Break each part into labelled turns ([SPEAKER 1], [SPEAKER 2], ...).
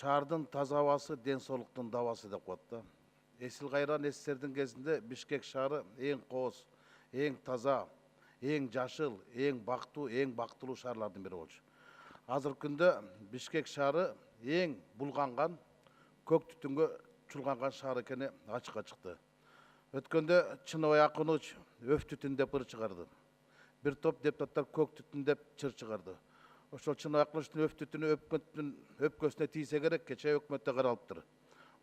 [SPEAKER 1] Шаардын таза абасы ден соолуктун дабасы деп коет да. Эсил кайран эстердин кезинде Бишкек шаары эң кооз, эң таза, эң жашыл, эң бактылуу шаарлардын бири болчу. Азыркы күндө Бишкек шаары эң булганган, көк түтүнгө чулганган шаар экени ачыкка чыкты. Өткөндө Чыныбай Акунович өф түтүн деп ыр чыгарды. Бир топ депутаттар көк түтүн деп чыр чыгарды. Ошол Чыныбай Акуновичтин өф түтүнү өкмөттүн өпкөсүнө тийсе керек, кечээ өкмөттө каралыптыр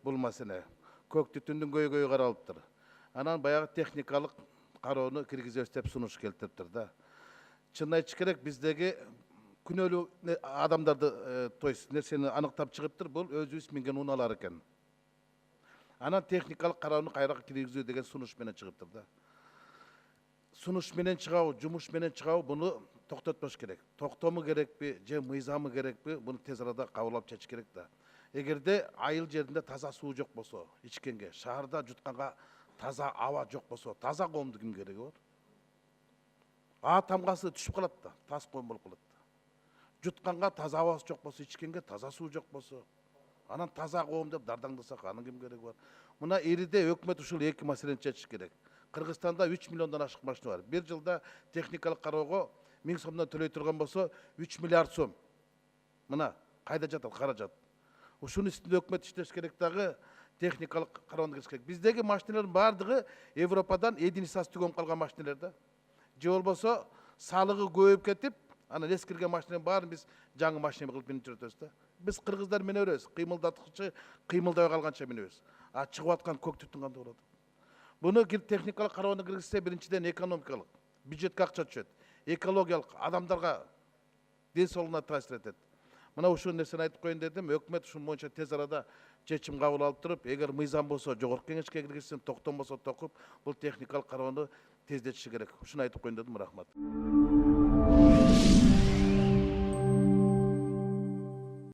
[SPEAKER 1] бул маселе. Көк түтүндүн көйгөйү каралыптыр. Анан баягы техникалык кароону киргизебиз деп сунуш келтириптир да. Чынын айтыш керек, биздеги күнөөлүү адамдарды, то есть нерсени аныктап чыгыптыр, бул өзүбүз минген унаалар экен. Анан техникалык кароону кайра киргизүү деген сунуш менен чыгыптыр да. Сунуш менен чыгабы, жумуш менен чыгабы, буну токтотпош керек. Токтому керекпи, же мыйзамы керекпи, буну тез арада кабыл чечиш керек да. Эгерде айыл жеринде таза суу жок болсо, ичкенге, шаарда жутканга таза аба жок болсо, таза коомду ким кереги бар? Тамгасы түшүп калат да, тас коом болуп калат да. Жутканга таза абасы жок болсо, ичкенге таза суу жок болсо, анан таза коом деп дардаңдасак, анын ким кереги бар? Мына ириде өкмөт ушул эки маселени чечиш керек. Кыргызстанда 3 миллиондон ашык машина бар. Бир жылда техникалык кароого 1000 сомдон төлөй турган болсо, 3 миллиард сом. Мына кайда жатат каражат? Ушунун үстүндө өкмөт иштеш керек дагы, техникалык кароону кириш керек. Биздеги машиналардын баардыгы Европадан единицасы түгөнүп калган машиналар да. Же болбосо салыгы көбөйүп кетип, анан эскирген машинанын баарын биз жаңы машина кылып минип жүрөбүз да. Биз кыргыздар мине беребиз, кыймылдаткычы кыймылдабай калганча мине беребиз. Чыгып аткан көк түтүн кандай болот? Буну техникалык кароону киргизсе, биринчиден экономикалык, бюджетке акча түшөт, экологиялык, адамдарга ден соолугуна таасир этет. Мына ушул нерсени айтып коеюн дедим. Өкмөт ушун боюнча тез арада чечим кабыл алып туруп, эгер мыйзам болсо жогорку кеңешке киргизсин, токтом болсо токуп, бул техникалык кароону тездетиши керек. Ушуну айтып коеюн дедим. Рахмат.